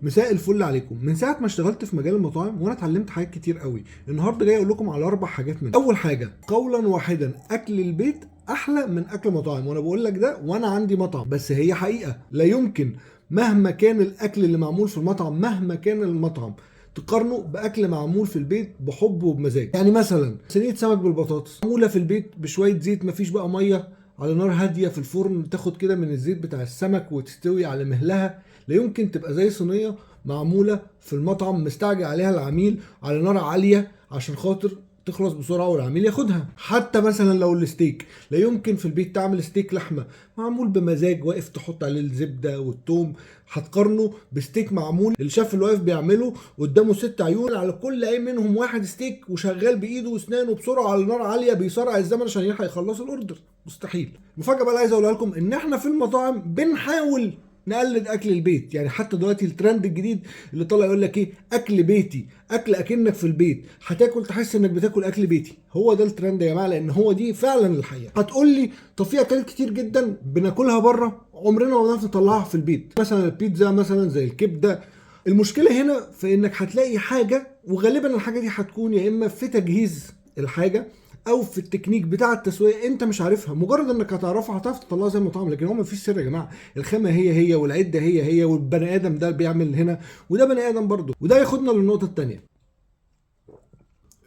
مساء الفل عليكم. من ساعه ما اشتغلت في مجال المطاعم وانا اتعلمت حاجات كتير قوي. النهارده جاي اقول لكم على 4 حاجات منها. اول حاجه، قولا واحدا، اكل البيت احلى من اكل مطاعم. وانا بقول لك ده وانا عندي مطعم، بس هي حقيقه. لا يمكن مهما كان الاكل اللي معمول في المطعم، مهما كان المطعم، تقارنه باكل معمول في البيت بحب وبمزاج. يعني مثلا صينيه سمك بالبطاطس معموله في البيت بشويه زيت، مفيش بقى ميه، على نار هاديه في الفرن، تاخد كده من الزيت بتاع السمك وتستوي على مهلها. لا يمكن تبقى زي صينيه معموله في المطعم مستعجل عليها العميل على نار عاليه عشان خاطر تخلص بسرعه والعميل ياخدها. حتى مثلا لو الستيك، لا يمكن في البيت تعمل ستيك لحمه معمول بمزاج، واقف تحط عليه الزبده والثوم، هتقارنه بستيك معمول الشيف اللي واقف بيعمله قدامه 6 عيون، على كل عين منهم واحد ستيك، وشغال بايده واسنانه بسرعه على نار عاليه بيسرع الزمن عشان يلحق يخلص الاوردر. مستحيل. المفاجاه بقى اللي عايز اقولها لكم ان احنا في المطاعم بنحاول نقلد اكل البيت. يعني حتى دلوقتي الترند الجديد اللي طالع يقول لك ايه، اكل بيتي، اكل اكنك في البيت، هتاكل تحس انك بتاكل اكل بيتي. هو ده الترند يا جماعه، لان هو دي فعلا الحقيقه. هتقول لي طب في اكلات كتير جدا بناكلها بره عمرنا ما بنعرف نطلعها في البيت، مثلا البيتزا، مثلا زي الكبده. المشكله هنا في انك هتلاقي حاجه، وغالبا الحاجه دي هتكون يا اما في تجهيز الحاجه او في التكنيك بتاع التسويه انت مش عارفها. مجرد انك هتعرفها هتعرف تطلعها زي المطعم، لكن هو مفيش سر يا جماعه. الخامه هي هي، والعده هي هي، والبني ادم ده بيعمل هنا وده بني ادم برضه. وده ياخدنا للنقطه الثانيه.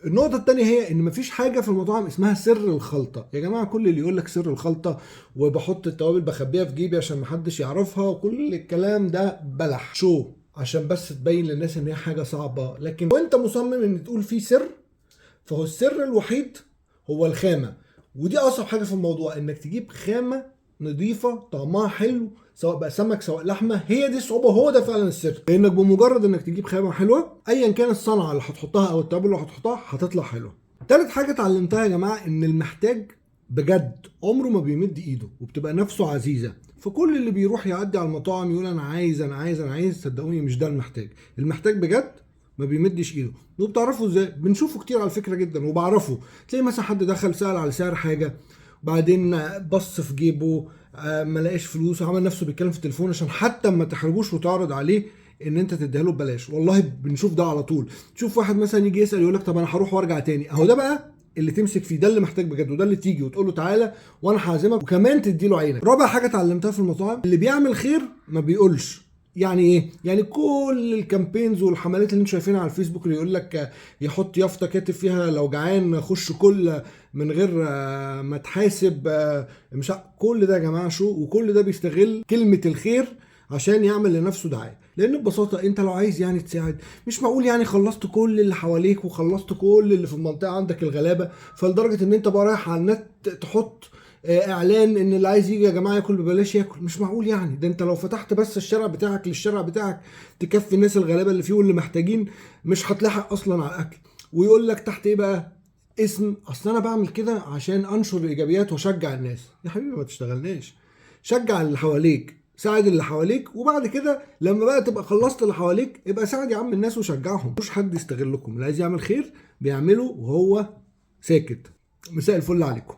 النقطة التانية هي ان مفيش حاجة في المطاعم اسمها سر الخلطة. يا جماعة كل اللي يقول لك سر الخلطة وبحط التوابل بخبيها في جيبي عشان محدش يعرفها، وكل الكلام ده بلح شو عشان بس تبين للناس ان هي حاجة صعبة. لكن وانت مصمم ان تقول فيه سر، فهو السر الوحيد هو الخامة. ودي اصعب حاجة في الموضوع، انك تجيب خامة نظيفة طعمها حلو، سواء بقى سمك سواء لحمه. هي دي الصعوبه، هو ده فعلا السر. لانك بمجرد انك تجيب خامه حلوه، ايا كان الصنعه اللي هتحطها او التوابل اللي هتحطها هتطلع حلوه. تالت حاجه اتعلمتها يا جماعه، ان المحتاج بجد عمره ما بيمد ايده، وبتبقى نفسه عزيزه. فكل اللي بيروح يعدي على المطاعم يقول انا عايز انا عايز انا عايز، صدقوني مش ده المحتاج. المحتاج بجد ما بيمدش ايده. وبتعرفوا ازاي؟ بنشوفه كتير على فكره جدا، وبعرفه. تلاقي مثلا حد دخل سأل على سعر حاجه، بعدين بص في جيبه، ما لقاش فلوس، وعمل نفسه بيتكلم في التليفون عشان حتى ما تحرجوش وتعرض عليه ان انت تديها له ببلاش. والله بنشوف ده على طول. تشوف واحد مثلا يجي يسال يقول لك طب انا هروح وارجع تاني. اهو ده بقى اللي تمسك فيه، ده اللي محتاج بجد، وده اللي تيجي وتقول له تعالى وانا هعزمك، وكمان تدي له عينك. رابع حاجه اتعلمتها في المطاعم، اللي بيعمل خير ما بيقولش. يعني ايه؟ يعني كل الكامبينز والحملات اللي انتم شايفينها على الفيسبوك اللي يقول لك يحط يافطه كاتب فيها لو جعان خش كل من غير ما تحاسب، مش كل ده يا جماعه شو، وكل ده بيستغل كلمه الخير عشان يعمل لنفسه دعايه. لان ببساطه انت لو عايز يعني تساعد، مش معقول يعني خلصت كل اللي حواليك وخلصت كل اللي في المنطقه عندك الغلابه، فلدرجه ان انت بقى رايح على النت تحط اعلان ان اللي عايز يجي يا جماعه ياكل ببلاش ياكل. مش معقول يعني. ده انت لو فتحت بس الشارع بتاعك للشارع بتاعك تكفي الناس الغلابه اللي فيه واللي محتاجين، مش هتلاحق اصلا على الاكل. ويقول لك تحت ايه بقى؟ اسم اصل انا بعمل كده عشان انشر الايجابيات واشجع الناس. يا حبيبي ما تشتغلناش. شجع اللي حواليك، ساعد اللي حواليك، وبعد كده لما بقى تبقى خلصت اللي حواليك ابقى ساعد يا عم الناس وشجعهم. مش حد يستغلكم. اللي عايز يعمل خير بيعمله وهو ساكت. مساء الفل عليكم.